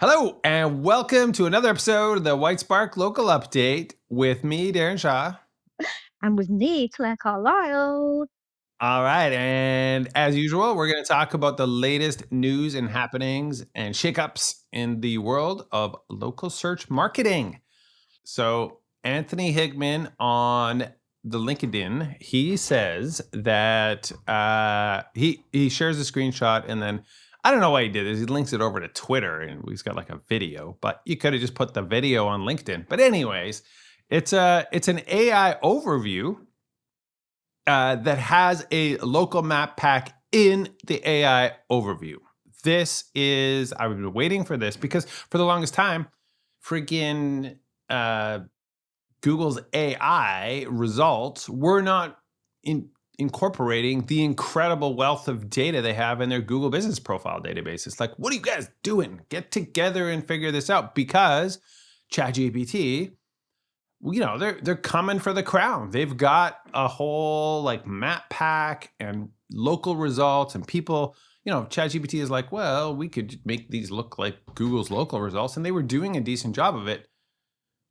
Hello, and welcome to another episode of the Whitespark Local Update with me, Darren Shaw. And with me, Claire Carlisle. All right, and as usual, we're going to talk about the latest news and happenings and shakeups in the world of local search marketing. So, Anthony Higman on the LinkedIn, he says that he shares a screenshot and then I don't know why he did this. He links it over to Twitter and he's got like a video, but you could have just put the video on LinkedIn. But anyways, it's an AI overview that has a local map pack in the AI overview. This is I've been waiting for this because for the longest time, freaking Google's AI results were not incorporating the incredible wealth of data they have in their Google Business Profile database. It's like, what are you guys doing? Get together and figure this out because ChatGPT, they're coming for the crown. They've got a whole like map pack and local results, and people, ChatGPT is like, well, we could make these look like Google's local results, and they were doing a decent job of it.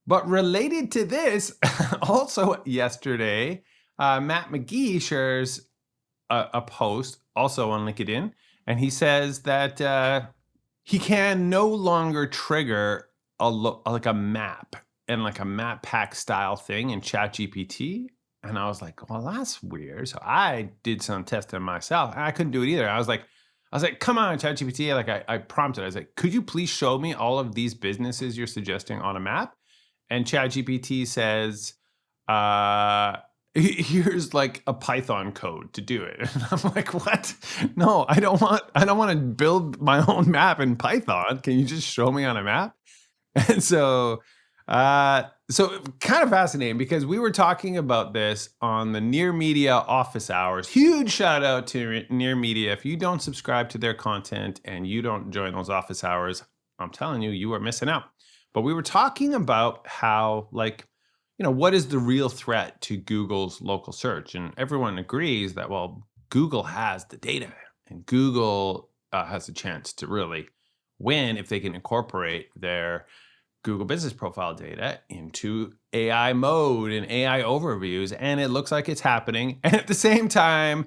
But related to this, also yesterday, Matt McGee shares a post also on LinkedIn, and he says that he can no longer trigger like a map and like a map pack style thing in ChatGPT. And I was like, well, that's weird. So I did some testing myself, and I couldn't do it either. I was like, come on, ChatGPT. Like I prompted, I was like, could you please show me all of these businesses you're suggesting on a map? And ChatGPT says, here's like a Python code to do it. And I'm like, what? No, I don't want to build my own map in Python. Can you just show me on a map? And so kind of fascinating because we were talking about this on the Near Media office hours. Huge shout out to Near Media. If you don't subscribe to their content and you don't join those office hours, I'm telling you, you are missing out. But we were talking about how, what is the real threat to Google's local search? And everyone agrees that, well, Google has the data and Google has a chance to really win if they can incorporate their Google Business Profile data into AI mode and AI overviews. And it looks like it's happening. And at the same time,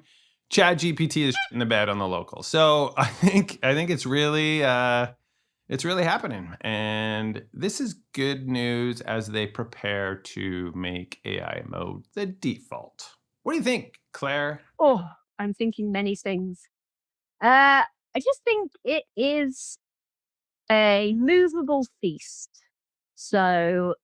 ChatGPT is in the bed on the local. So I think it's really happening. And this is good news as they prepare to make AI mode the default. What do you think, Claire? Oh, I'm thinking many things. I just think it is a movable feast. So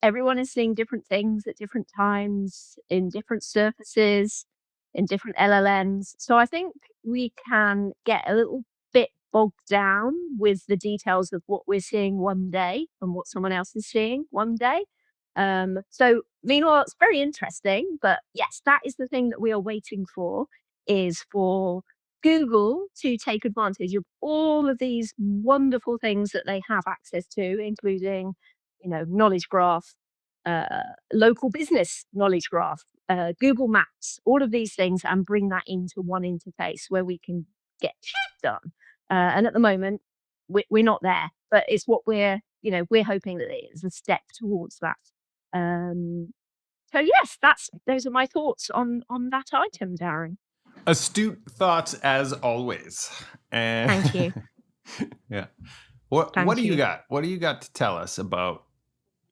everyone is seeing different things at different times in different surfaces, in different LLMs. So I think we can get a little bit bogged down with the details of what we're seeing one day and what someone else is seeing one day. So meanwhile, it's very interesting, but yes, that is the thing that we are waiting for, is for Google to take advantage of all of these wonderful things that they have access to, including, knowledge graph, local business knowledge graph, Google Maps, all of these things, and bring that into one interface where we can get shit done. And at the moment, we're not there, but it's what we're hoping that it is a step towards that. Um, so yes, those are my thoughts on that item, Darren. Astute thoughts as always. And Thank you. yeah. What do Thank you you. got? What do you got to tell us about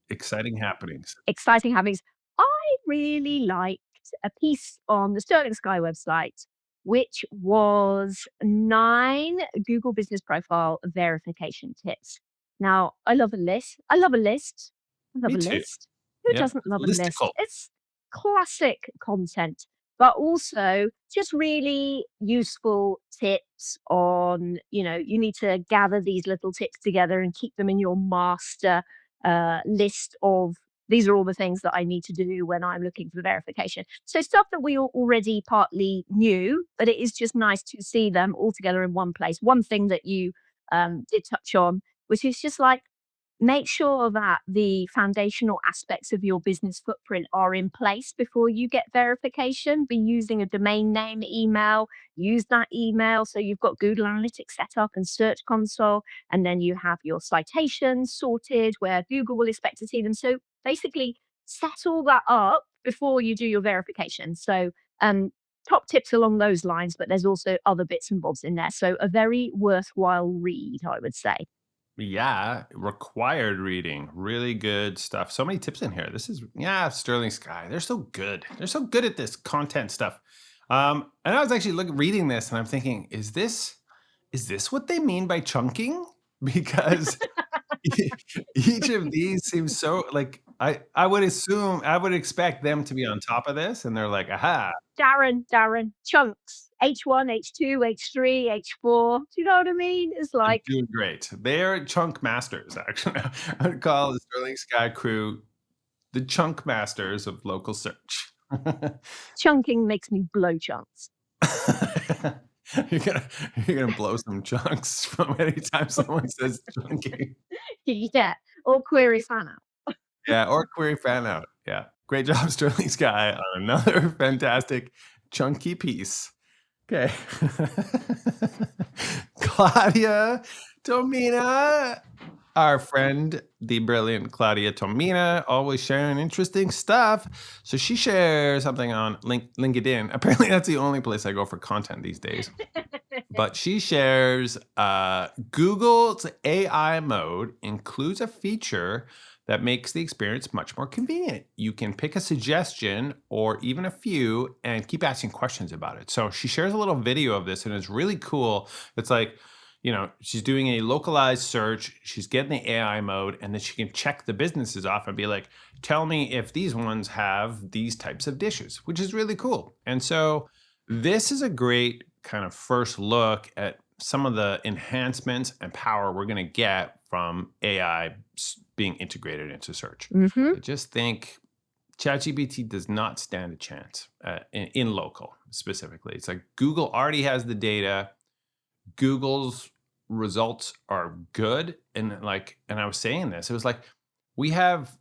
exciting happenings? Exciting happenings. I really liked a piece on the Sterling Sky website, which was 9 Google Business Profile verification tips. Now, I love a list. I love a list. I love Me a too. list. Who Yep. doesn't love a list? Listicle. It's classic content, but also just really useful tips on, you need to gather these little tips together and keep them in your master list of, these are all the things that I need to do when I'm looking for verification. So stuff that we already partly knew, but it is just nice to see them all together in one place. One thing that you did touch on, which is just like make sure that the foundational aspects of your business footprint are in place before you get verification. Be using a domain name email, use that email so you've got Google Analytics set up and Search Console, and then you have your citations sorted where Google will expect to see them. So basically, set all that up before you do your verification. So, um, top tips along those lines, but there's also other bits and bobs in there. So, a very worthwhile read, I would say. Yeah, required reading. Really good stuff. So many tips in here. This is Sterling Sky. They're so good. They're so good at this content stuff. And I was actually reading this and I'm thinking, is this what they mean by chunking? Because each of these seems so like I would assume I would expect them to be on top of this and they're like, aha, Darren, chunks. H1, H2, H3, H4. Do you know what I mean? It's they're like doing great. They're chunk masters, actually. I would call the Sterling Sky crew the chunk masters of local search. chunking makes me blow chunks. you're gonna you're gonna blow some chunks from anytime someone says chunking. Yeah. Or query fan out. Yeah, or query fan out. Yeah. Great job, Sterling Sky, on another fantastic chunky piece. Okay. Claudia Tomina, our friend, the brilliant Claudia Tomina, always sharing interesting stuff. So she shares something on LinkedIn. Apparently, that's the only place I go for content these days. But she shares Google's AI mode includes a feature that makes the experience much more convenient. You can pick a suggestion or even a few and keep asking questions about it. So she shares a little video of this and it's really cool. It's like, she's doing a localized search, she's getting the AI mode, and then she can check the businesses off and be like, tell me if these ones have these types of dishes, which is really cool. And so this is a great kind of first look at some of the enhancements and power we're going to get from AI being integrated into search. Hmm. I just think ChatGPT does not stand a chance in local specifically. It's like Google already has the data. Google's results are good. And I was saying this, it was like, we have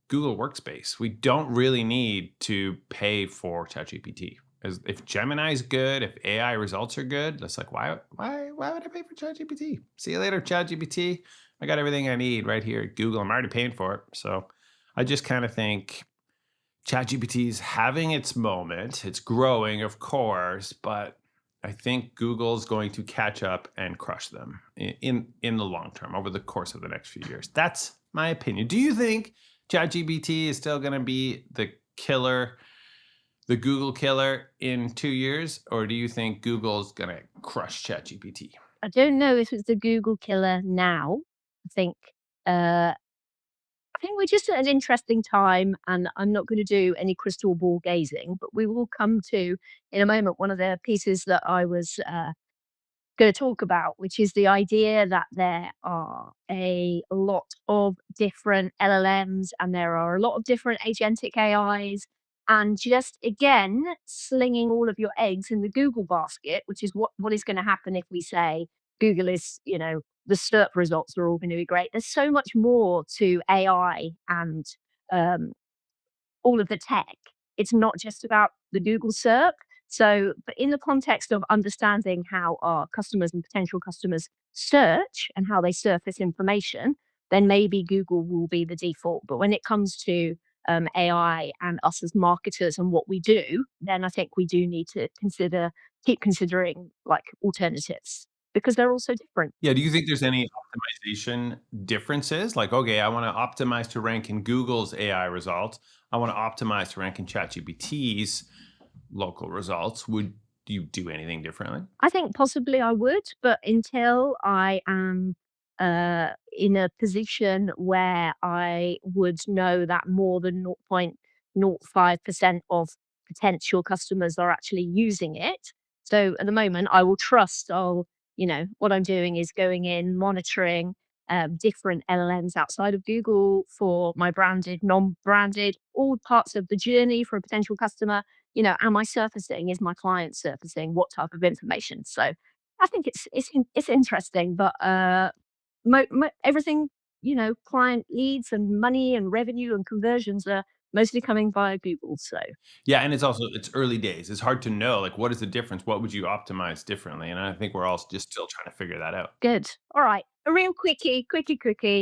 Google Workspace. We don't really need to pay for ChatGPT. If Gemini is good, if AI results are good, that's like, why would I pay for ChatGPT? See you later, ChatGPT. I got everything I need right here at Google. I'm already paying for it. So I just kind of think ChatGPT is having its moment. It's growing, of course, but I think Google's going to catch up and crush them in the long term over the course of the next few years. That's my opinion. Do you think ChatGPT is still going to be the killer, the Google killer in 2 years, or do you think Google's going to crush ChatGPT? I don't know if it's the Google killer now. I think uh I think we're just at an interesting time, and I'm not going to do any crystal ball gazing, but we will come to in a moment one of the pieces that I was going to talk about, which is the idea that there are a lot of different LLMs and there are a lot of different agentic AIs. And just again, slinging all of your eggs in the Google basket, which is what is going to happen if we say Google is, the SERP results are all going to be great. There's so much more to AI and um, all of the tech. It's not just about the Google SERP. So, but in the context of understanding how our customers and potential customers search and how they surface information, then maybe Google will be the default. But when it comes to AI and us as marketers and what we do, then I think we do need to keep considering like alternatives because they're also different. Yeah, do you think there's any optimization differences? Like, okay, I want to optimize to rank in Google's AI results. I want to optimize to rank in ChatGPT's local results. Would you do anything differently? I think possibly I would, but until I am in a position where I would know that more than 0.05% of potential customers are actually using it. So at the moment, I will trust, what I'm doing is going in, monitoring different LLMs outside of Google for my branded, non branded, all parts of the journey for a potential customer. Am I surfacing? Is my client surfacing? What type of information? So I think it's interesting, but everything client leads and money and revenue and conversions are mostly coming via Google. So Yeah, and it's early days. It's hard to know, like, what is the difference? What would you optimize differently? And I think we're all just still trying to figure that out. good. All right. A real quickie,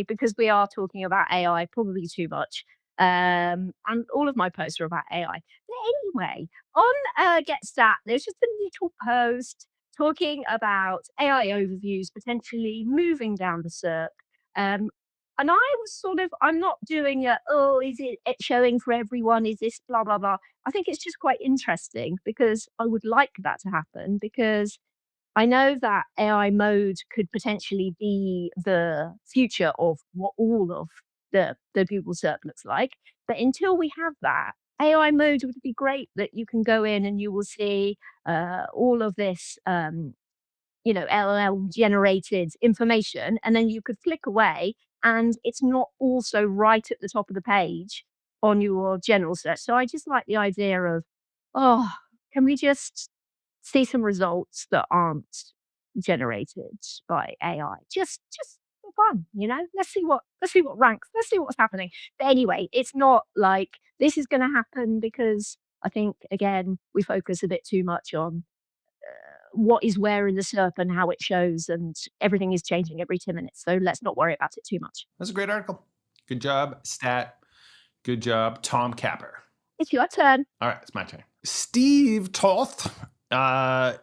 because we are talking about AI probably too much. And all of my posts are about AI. But anyway, on Get Stat, there's just a little post talking about AI overviews potentially moving down the SERP. And I was I'm not doing is it showing for everyone? Is this blah, blah, blah? I think it's just quite interesting because I would like that to happen because I know that AI mode could potentially be the future of what all of the Google search looks like. But until we have that, AI mode would be great that you can go in and you will see all of this, LLM generated information, and then you could flick away, and it's not also right at the top of the page on your general search. So I just like the idea of, oh, can we just see some results that aren't generated by AI. Just for fun, you know? Let's see what ranks. Let's see what's happening. But anyway, it's not like this is gonna happen because I think again, we focus a bit too much on what is where in the SERP and how it shows, and everything is changing every 10 minutes. So let's not worry about it too much. That's a great article. Good job, Stat. Good job, Tom Capper. It's your turn. All right, it's my turn. Steve Toth.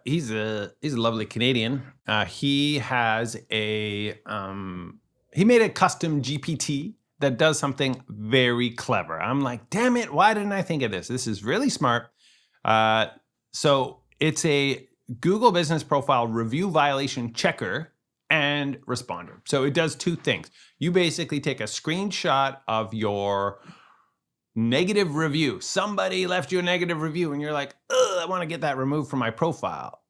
He's a lovely Canadian. He has he made a custom GPT that does something very clever. I'm like, damn it, why didn't I think of this? This is really smart. So it's a Google Business Profile review violation checker and responder. So it does two things. You basically take a screenshot of your negative review. Somebody left you a negative review and you're like, I want to get that removed from my profile.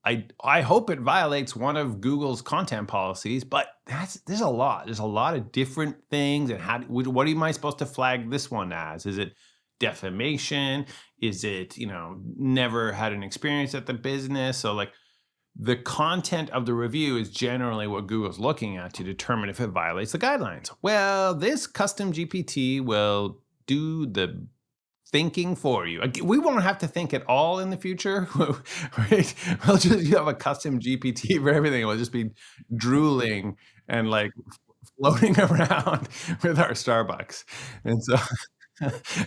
I hope it violates one of Google's content policies, but there's a lot. There's a lot of different things. And what am I supposed to flag this one as? Is it defamation? Is it, never had an experience at the business? So like the content of the review is generally what Google's looking at to determine if it violates the guidelines. Well, this custom GPT will do the thinking for you. We won't have to think at all in the future. Right? We'll just have a custom GPT for everything. We'll just be drooling and like floating around with our Starbucks. And so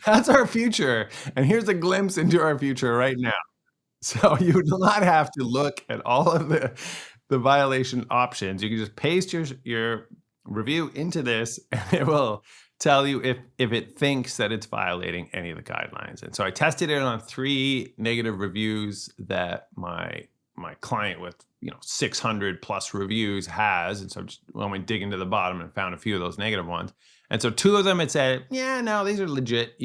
that's our future. And here's a glimpse into our future right now. So you do not have to look at all of the violation options. You can just paste your review into this, and it will tell you if it thinks that it's violating any of the guidelines. And so I tested it on 3 negative reviews that my client with 600 plus reviews has. And so I just went and dig into the bottom and found a few of those negative ones. And so 2 of them, it said, yeah, no, these are legit.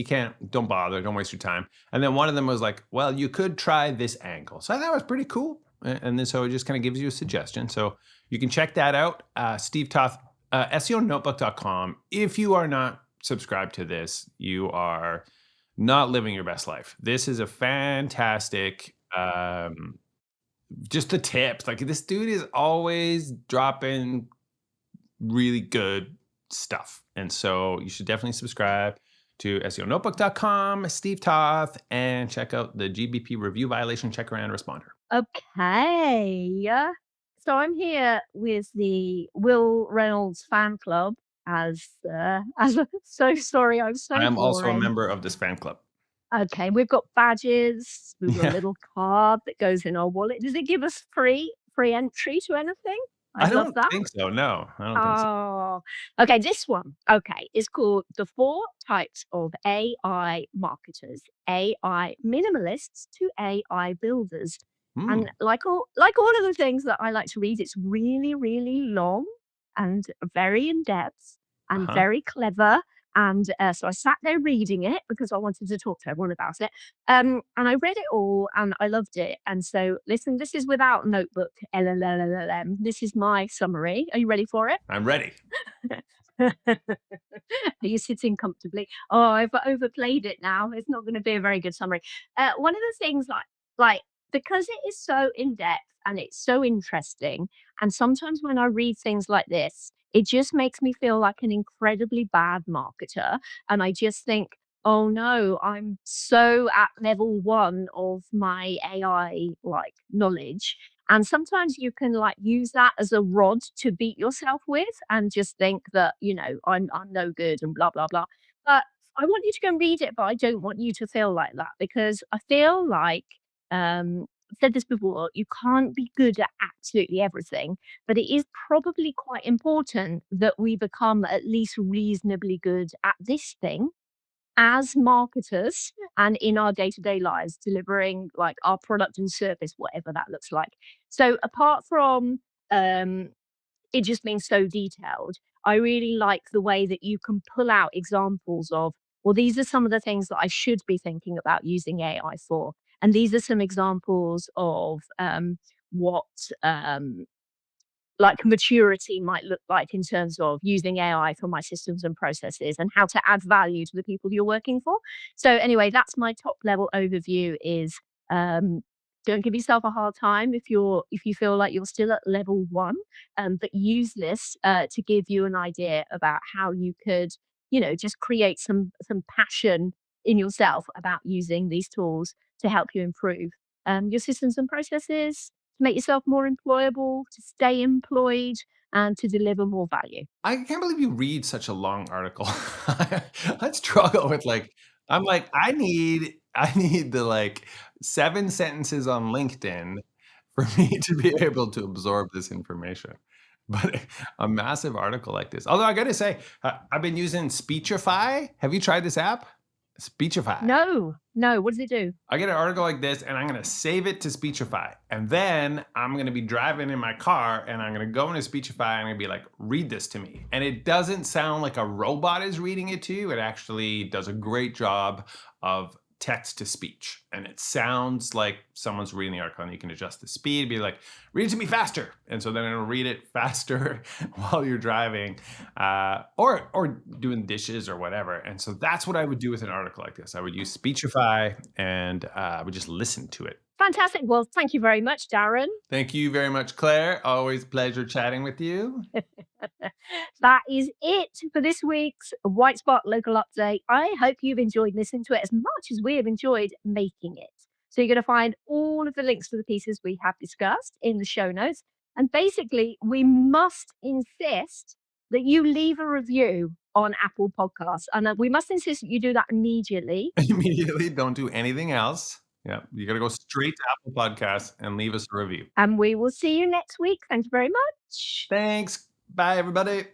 Don't bother. Don't waste your time. And then one of them was like, well, you could try this angle. So I thought it was pretty cool. And then so it just kind of gives you a suggestion. So you can check that out. Steve Toth, SEOnotebook.com. If you are not subscribed to this, you are not living your best life. This is a fantastic, just the tips. Like this dude is always dropping really good stuff. And so you should definitely subscribe to SEOnotebook.com, Steve Toth, and check out the GBP review violation checker and responder. Okay. So I'm here with the Will Reynolds fan club so sorry, I'm so I'm also a boring. member of this fan club. Okay, we've got badges, we've got a Yeah. little card that goes in our wallet. Does it give us free entry to anything? I I'd love don't that. think so. No, I don't think so. Oh, okay. This one, okay, is called The 4 Types of AI Marketers, AI Minimalists to AI Builders. And Hmm. like all of the things that I like to read, it's really, really long and very in depth and Uh-huh. very clever. And so I sat there reading it because I wanted to talk to everyone about it. And I read it all and I loved it. And so, listen, this is without notebook LLM. This is my summary. Are you ready for it? I'm ready. Are you sitting comfortably? Oh, I've overplayed it now. It's not going to be a very good summary. One of the things like because it is so in depth and it's so interesting, And sometimes when I read things like this, it just makes me feel like an incredibly bad marketer. And I just think, oh no, I'm so at level one of my AI like knowledge. And sometimes you can like use that as a rod to beat yourself with and just think that, I'm no good and blah, blah, blah. But I want you to go and read it, but I don't want you to feel like that because I feel like I've said this before, you can't be good at absolutely everything, but it is probably quite important that we become at least reasonably good at this thing as marketers and in our day-to-day lives, delivering like our product and service, whatever that looks like. So apart from um, it just being so detailed, I really like the way that you can pull out examples of, well, these are some of the things that I should be thinking about using AI for. And these are some examples of what like maturity might look like in terms of using AI for my systems and processes and how to add value to the people you're working for. So anyway, that's my top level overview is um, don't give yourself a hard time if you feel like you're still at level one, but use this to give you an idea about how you could, just create some passion in yourself about using these tools to help you improve your systems and processes, to make yourself more employable, to stay employed, and to deliver more value. I can't believe you read such a long article. I struggle with I'm like, I need the like 7 sentences on LinkedIn for me to be able to absorb this information. But a massive article like this. Although I gotta say, I've been using Speechify. Have you tried this app? Speechify. No, no, what does it do? I get an article like this and I'm going to save it to Speechify. And then I'm going to be driving in my car and I'm going to go into Speechify and I'm going to be like, read this to me. And it doesn't sound like a robot is reading it to you. It actually does a great job of text to speech. And it sounds like someone's reading the article and you can adjust the speed, be like, read it to me faster. And so then it'll read it faster while you're driving or doing dishes or whatever. And so that's what I would do with an article like this. I would use Speechify and I would just listen to it. Fantastic. Well, thank you very much, Darren. Thank you very much, Claire. Always a pleasure chatting with you. That is it for this week's Whitespark local update. I hope you've enjoyed listening to it as much as we have enjoyed making it. So you're going to find all of the links to the pieces we have discussed in the show notes. And basically, we must insist that you leave a review on Apple Podcasts. And we must insist that you do that immediately. Immediately, don't do anything else. Yeah, you got to go straight to Apple Podcasts and leave us a review. And we will see you next week. Thank you very much. Thanks. Bye, everybody.